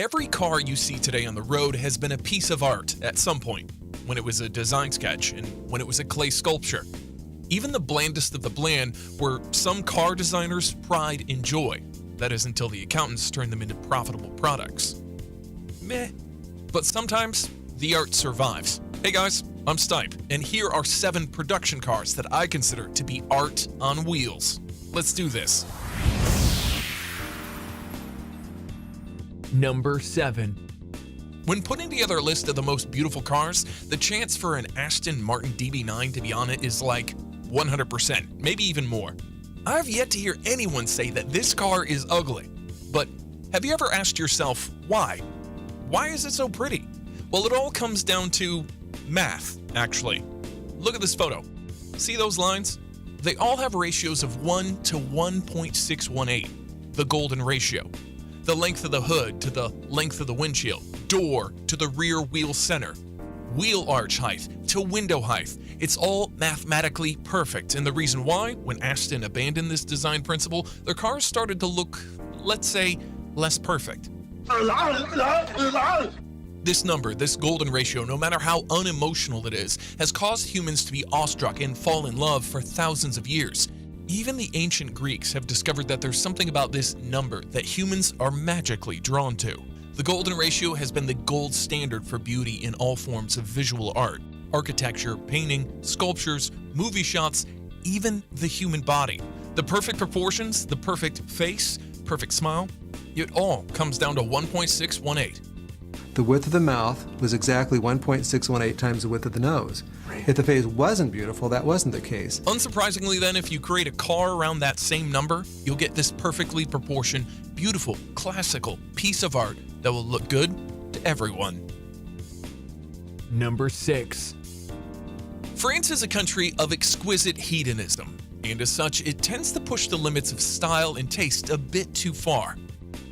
Every car you see today on the road has been a piece of art at some point, when it was a design sketch and when it was a clay sculpture. Even the blandest of the bland were some car designers' pride and joy. That is until the accountants turn them into profitable products. Meh. But sometimes, the art survives. Hey guys, I'm Stipe, and here are 7 production cars that I consider to be art on wheels. Let's do this. Number 7. When putting together a list of the most beautiful cars, the chance for an Aston Martin DB9 to be on it is like 100%, maybe even more. I've yet to hear anyone say that this car is ugly. But have you ever asked yourself why? Why is it so pretty? Well, it all comes down to math, actually. Look at this photo. See those lines? They all have ratios of 1 to 1.618, the golden ratio. The length of the hood to the length of the windshield, door to the rear wheel center, wheel arch height to window height. It's all mathematically perfect, and the reason why, when Aston abandoned this design principle, their cars started to look, let's say, less perfect. This number, this golden ratio, no matter how unemotional it is, has caused humans to be awestruck and fall in love for thousands of years. Even the ancient Greeks have discovered that there's something about this number that humans are magically drawn to. The golden ratio has been the gold standard for beauty in all forms of visual art. Architecture, painting, sculptures, movie shots, even the human body. The perfect proportions, the perfect face, perfect smile, it all comes down to 1.618. The width of the mouth was exactly 1.618 times the width of the nose. If the face wasn't beautiful, that wasn't the case. Unsurprisingly then, if you create a car around that same number, you'll get this perfectly proportioned, beautiful, classical piece of art that will look good to everyone. Number 6. France is a country of exquisite hedonism, and as such, it tends to push the limits of style and taste a bit too far.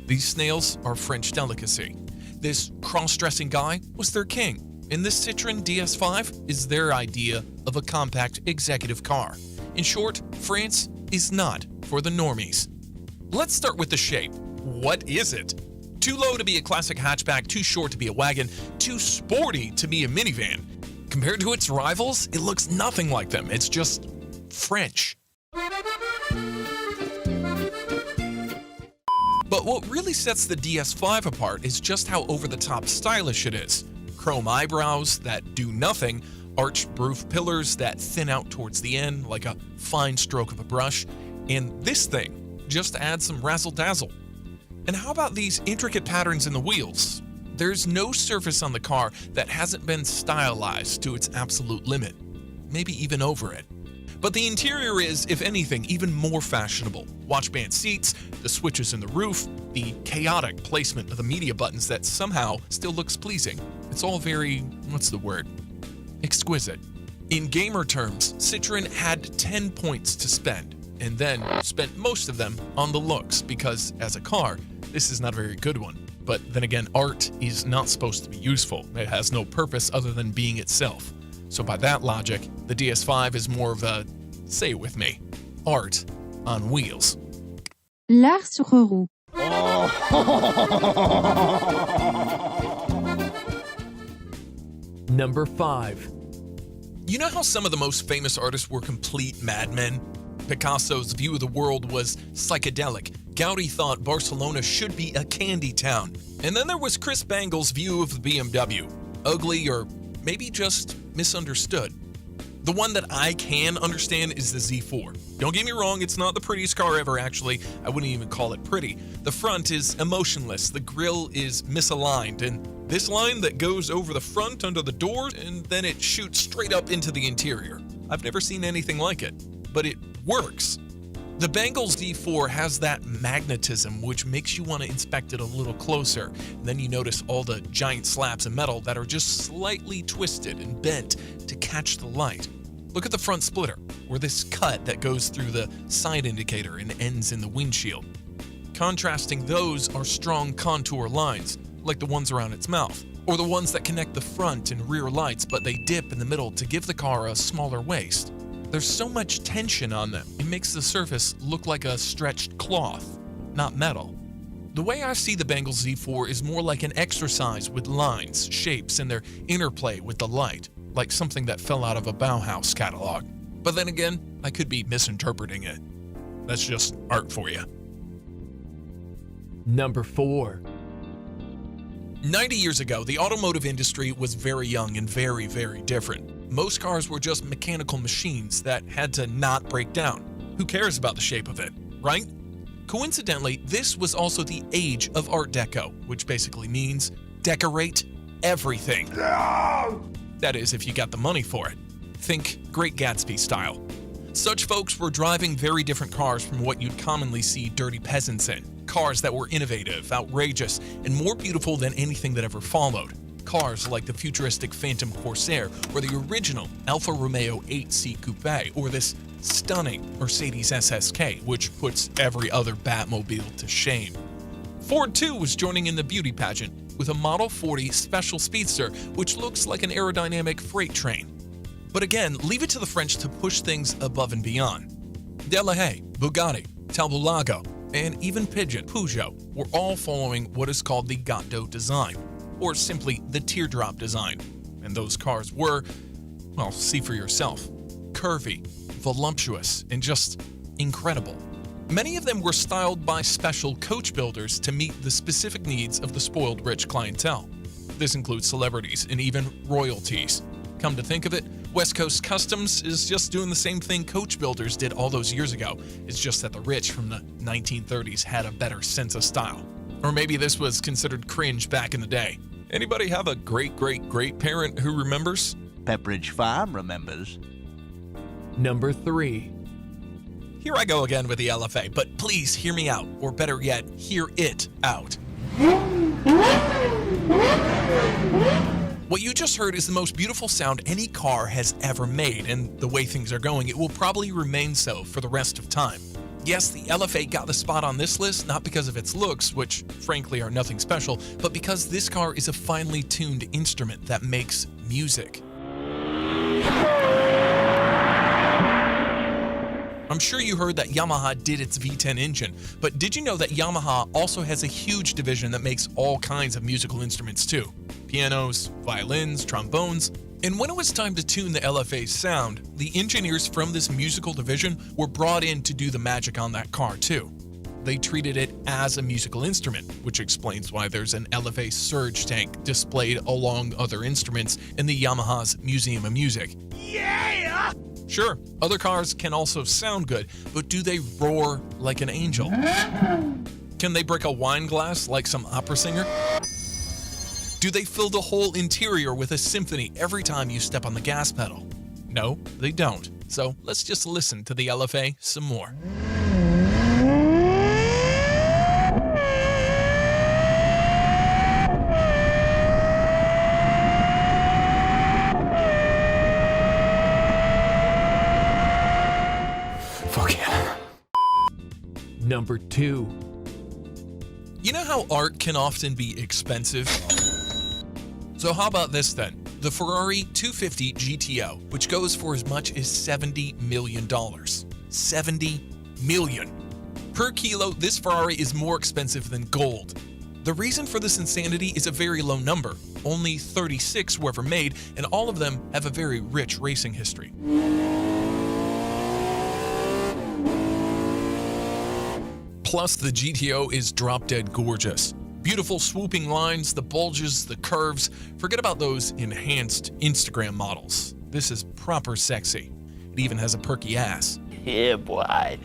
These snails are French delicacy. This cross-dressing guy was their king, and this Citroën DS5 is their idea of a compact executive car. In short, France is not for the normies. Let's start with the shape. What is it? Too low to be a classic hatchback, too short to be a wagon, too sporty to be a minivan. Compared to its rivals, it looks nothing like them. It's just French. But what really sets the DS5 apart is just how over-the-top stylish it is. Chrome eyebrows that do nothing, arched roof pillars that thin out towards the end like a fine stroke of a brush, and this thing just adds some razzle-dazzle. And how about these intricate patterns in the wheels? There's no surface on the car that hasn't been stylized to its absolute limit, maybe even over it. But the interior is, if anything, even more fashionable. Watch band seats, the switches in the roof, the chaotic placement of the media buttons that somehow still looks pleasing. It's all very, what's the word? Exquisite. In gamer terms, Citroën had 10 points to spend, and then spent most of them on the looks, because as a car, this is not a very good one. But then again, art is not supposed to be useful. It has no purpose other than being itself. So by that logic, the DS5 is more of a, say it with me, art on wheels. L'art sur roue. Number 5. You know how some of the most famous artists were complete madmen? Picasso's view of the world was psychedelic. Gaudi thought Barcelona should be a candy town. And then there was Chris Bangle's view of the BMW. Ugly or maybe just misunderstood. The one that I can understand is the Z4. Don't get me wrong, it's not the prettiest car ever, actually. I wouldn't even call it pretty. The front is emotionless, the grille is misaligned, and this line that goes over the front under the doors, and then it shoots straight up into the interior. I've never seen anything like it, but it works. The Bangle Z4 has that magnetism which makes you want to inspect it a little closer. And then you notice all the giant slabs of metal that are just slightly twisted and bent to catch the light. Look at the front splitter, or this cut that goes through the side indicator and ends in the windshield. Contrasting those are strong contour lines, like the ones around its mouth, or the ones that connect the front and rear lights, but they dip in the middle to give the car a smaller waist. There's so much tension on them, it makes the surface look like a stretched cloth, not metal. The way I see the Bengal Z4 is more like an exercise with lines, shapes, and their interplay with the light, like something that fell out of a Bauhaus catalog. But then again, I could be misinterpreting it. That's just art for you. Number 4. 90 years ago, the automotive industry was very young and very, very different. Most cars were just mechanical machines that had to not break down. Who cares about the shape of it, right? Coincidentally, this was also the age of Art Deco, which basically means decorate everything. That is, if you got the money for it. Think Great Gatsby style. Such folks were driving very different cars from what you'd commonly see dirty peasants in. Cars that were innovative, outrageous, and more beautiful than anything that ever followed. Cars like the futuristic Phantom Corsair or the original Alfa Romeo 8C Coupe or this stunning Mercedes SSK, which puts every other Batmobile to shame. Ford too was joining in the beauty pageant with a Model 40 Special Speedster, which looks like an aerodynamic freight train. But again, leave it to the French to push things above and beyond. Delahaye, Bugatti, Talbot, and even Pigeon, Peugeot, were all following what is called the Godot design, or simply the teardrop design. And those cars were, well, see for yourself, curvy, voluptuous, and just incredible. Many of them were styled by special coach builders to meet the specific needs of the spoiled rich clientele. This includes celebrities and even royalties. Come to think of it, West Coast Customs is just doing the same thing coach builders did all those years ago. It's just that the rich from the 1930s had a better sense of style. Or maybe this was considered cringe back in the day. Anybody have a great-great-great-parent who remembers? Pepperidge Farm remembers. Number 3. Here I go again with the LFA, but please hear me out, or better yet, hear it out. What you just heard is the most beautiful sound any car has ever made, and the way things are going, it will probably remain so for the rest of time. Yes, the LFA got the spot on this list not because of its looks, which frankly are nothing special, but because this car is a finely tuned instrument that makes music. I'm sure you heard that Yamaha did its V10 engine, but did you know that Yamaha also has a huge division that makes all kinds of musical instruments too? Pianos, violins, trombones. And when it was time to tune the LFA's sound, the engineers from this musical division were brought in to do the magic on that car too. They treated it as a musical instrument, which explains why there's an LFA surge tank displayed along other instruments in the Yamaha's Museum of Music. Yeah! Sure, other cars can also sound good, but do they roar like an angel? Can they break a wine glass like some opera singer? Do they fill the whole interior with a symphony every time you step on the gas pedal? No, they don't. So let's just listen to the LFA some more. Fuck yeah. Number 2. You know how art can often be expensive? So how about this then? The Ferrari 250 GTO, which goes for as much as $70 million. $70 million. Per kilo, this Ferrari is more expensive than gold. The reason for this insanity is a very low number. Only 36 were ever made, and all of them have a very rich racing history. Plus, the GTO is drop-dead gorgeous. Beautiful swooping lines, the bulges, the curves. Forget about those enhanced Instagram models. This is proper sexy. It even has a perky ass. Yeah, boy.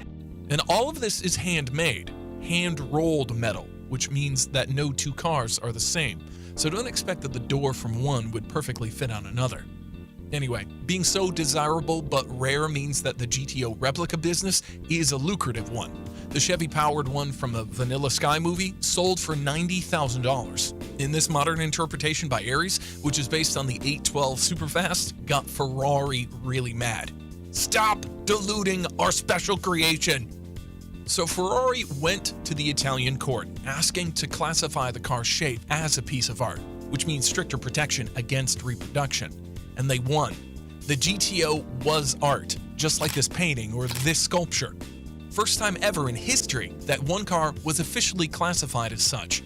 And all of this is handmade, hand-rolled metal, which means that no two cars are the same. So don't expect that the door from one would perfectly fit on another. Anyway, being so desirable but rare means that the GTO replica business is a lucrative one. The Chevy-powered one from the Vanilla Sky movie sold for $90,000. In this modern interpretation by Aries, which is based on the 812 Superfast, got Ferrari really mad. Stop diluting our special creation! So Ferrari went to the Italian court asking to classify the car's shape as a piece of art, which means stricter protection against reproduction. And they won. The GTO was art, just like this painting or this sculpture. First time ever in history that one car was officially classified as such.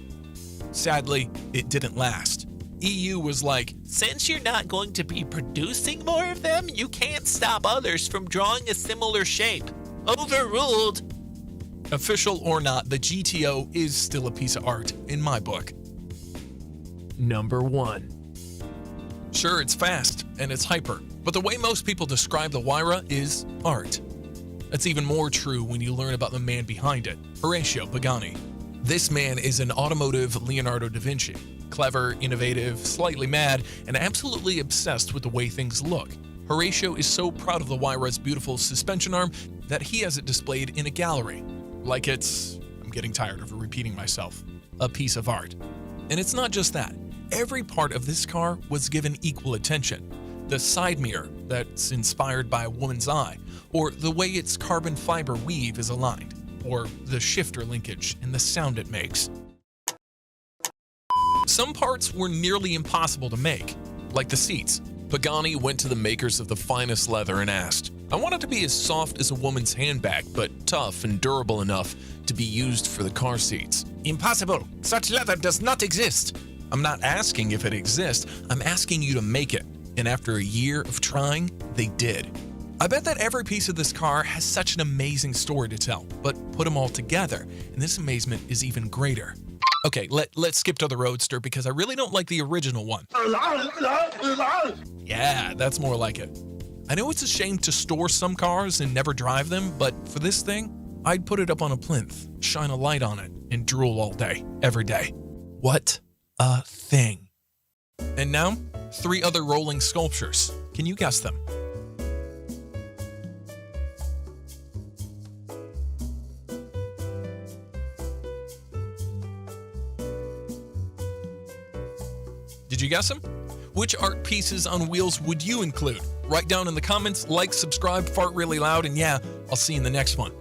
Sadly, it didn't last. EU was like, since you're not going to be producing more of them, you can't stop others from drawing a similar shape. Overruled. Official or not, the GTO is still a piece of art in my book. Number 1. Sure, it's fast and it's hyper, but the way most people describe the Huayra is art. That's even more true when you learn about the man behind it, Horacio Pagani. This man is an automotive Leonardo da Vinci. Clever, innovative, slightly mad, and absolutely obsessed with the way things look. Horacio is so proud of the Huayra's beautiful suspension arm that he has it displayed in a gallery. Like it's, I'm getting tired of repeating myself, a piece of art. And it's not just that. Every part of this car was given equal attention. The side mirror that's inspired by a woman's eye, or the way its carbon fiber weave is aligned, or the shifter linkage and the sound it makes. Some parts were nearly impossible to make, like the seats. Pagani went to the makers of the finest leather and asked, I want it to be as soft as a woman's handbag, but tough and durable enough to be used for the car seats. Impossible! Such leather does not exist! I'm not asking if it exists, I'm asking you to make it. And after a year of trying, they did. I bet that every piece of this car has such an amazing story to tell, but put them all together, and this amazement is even greater. Okay, let's skip to the Roadster because I really don't like the original one. Yeah, that's more like it. I know it's a shame to store some cars and never drive them, but for this thing, I'd put it up on a plinth, shine a light on it, and drool all day, every day. What a thing. And now, 3 other rolling sculptures. Can you guess them? Did you guess them? Which art pieces on wheels would you include? Write down in the comments, like, subscribe, fart really loud, and yeah, I'll see you in the next one.